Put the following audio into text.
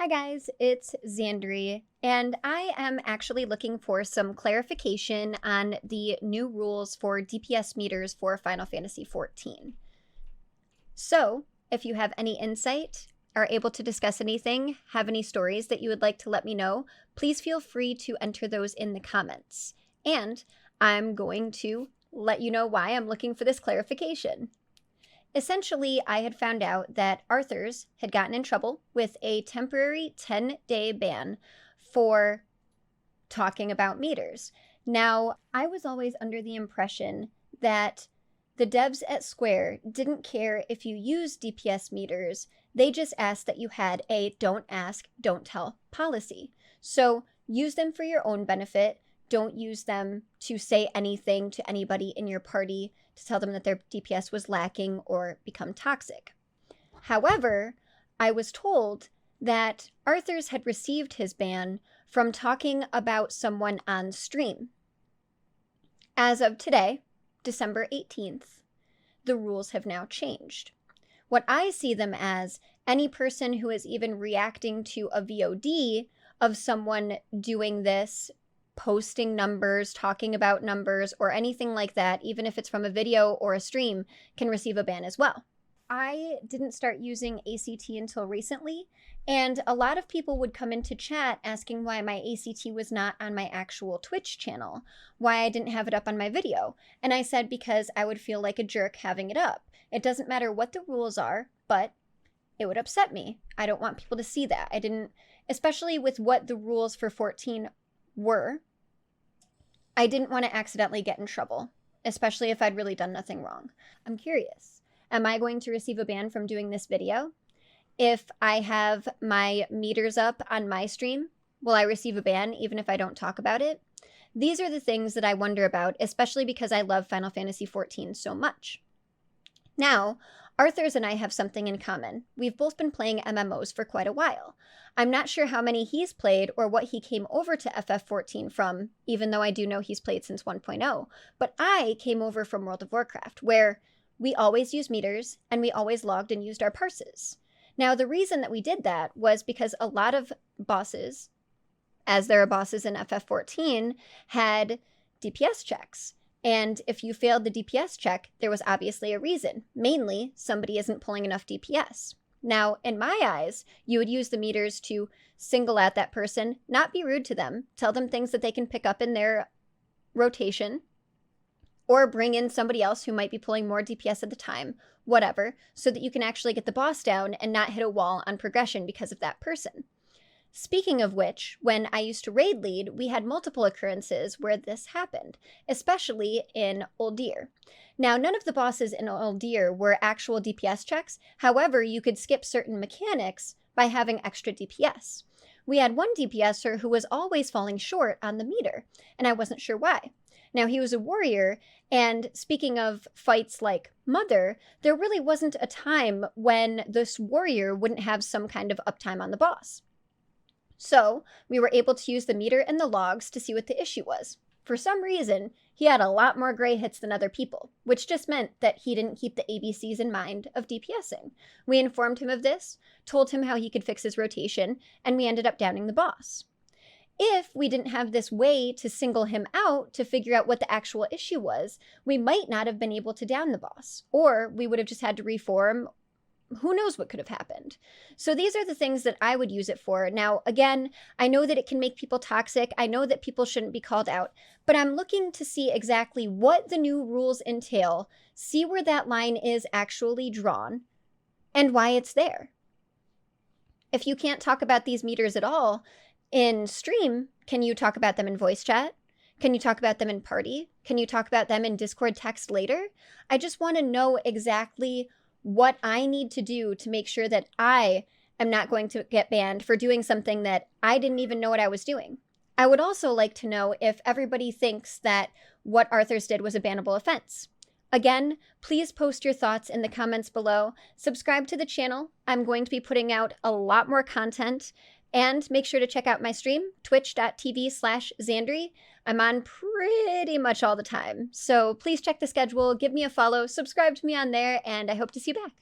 Hi guys, it's Xandri, and I am actually looking for some clarification on the new rules for DPS meters for Final Fantasy XIV. So, if you have any insight, are able to discuss anything, have any stories that you would like to let me know, please feel free to enter those in the comments. And I'm going to let you know why I'm looking for this clarification. Essentially, I had found out that Arthur's had gotten in trouble with a temporary 10-day ban for talking about meters. Now, I was always under the impression that the devs at Square didn't care if you used DPS meters, they just asked that you had a don't ask, don't tell policy. So use them for your own benefit. Don't use them to say anything to anybody in your party to tell them that their DPS was lacking or become toxic. However, I was told that Arthur's had received his ban from talking about someone on stream. As of today, December 18th, the rules have now changed. What I see them as, any person who is even reacting to a VOD of someone doing this, posting numbers, talking about numbers, or anything like that, even if it's from a video or a stream, can receive a ban as well. I didn't start using ACT until recently, and a lot of people would come into chat asking why my ACT was not on my actual Twitch channel, why I didn't have it up on my video. And I said because I would feel like a jerk having it up. It doesn't matter what the rules are, but it would upset me. I don't want people to see that. I didn't, especially with what the rules for 14 were, I didn't want to accidentally get in trouble, especially if I'd really done nothing wrong. I'm curious, am I going to receive a ban from doing this video? If I have my meters up on my stream, will I receive a ban even if I don't talk about it? These are the things that I wonder about, especially because I love Final Fantasy XIV so much. Now, Arthur's and I have something in common. We've both been playing MMOs for quite a while. I'm not sure how many he's played or what he came over to FF14 from, even though I do know he's played since 1.0, but I came over from World of Warcraft, where we always used meters and we always logged and used our parses. Now, the reason that we did that was because a lot of bosses, as there are bosses in FF14, had DPS checks. And if you failed the DPS check, there was obviously a reason. Mainly, somebody isn't pulling enough DPS. Now, in my eyes, you would use the meters to single out that person, not be rude to them, tell them things that they can pick up in their rotation, or bring in somebody else who might be pulling more DPS at the time, whatever, so that you can actually get the boss down and not hit a wall on progression because of that person. Speaking of which, when I used to raid lead, we had multiple occurrences where this happened, especially in Uldir. Now, none of the bosses in Uldir were actual DPS checks. However, you could skip certain mechanics by having extra DPS. We had one DPSer who was always falling short on the meter, and I wasn't sure why. Now, he was a warrior, and speaking of fights like Mother, there really wasn't a time when this warrior wouldn't have some kind of uptime on the boss. So we were able to use the meter and the logs to see what the issue was. For some reason, he had a lot more gray hits than other people, which just meant that he didn't keep the ABCs in mind of DPSing. We informed him of this, told him how he could fix his rotation, and we ended up downing the boss. If we didn't have this way to single him out to figure out what the actual issue was, we might not have been able to down the boss, or we would have just had to reform. Who knows what could have happened? So these are the things that I would use it for. Now, again, I know that it can make people toxic. I know that people shouldn't be called out, but I'm looking to see exactly what the new rules entail, see where that line is actually drawn, and why it's there. If you can't talk about these meters at all in stream, can you talk about them in voice chat? Can you talk about them in party? Can you talk about them in Discord text later? I just want to know exactly what I need to do to make sure that I am not going to get banned for doing something that I didn't even know what I was doing. I would also like to know if everybody thinks that what Arthur's did was a bannable offense. Again, please post your thoughts in the comments below. Subscribe to the channel. I'm going to be putting out a lot more content. And make sure to check out my stream, twitch.tv/Xandri. I'm on pretty much all the time. So please check the schedule, give me a follow, subscribe to me on there, and I hope to see you back.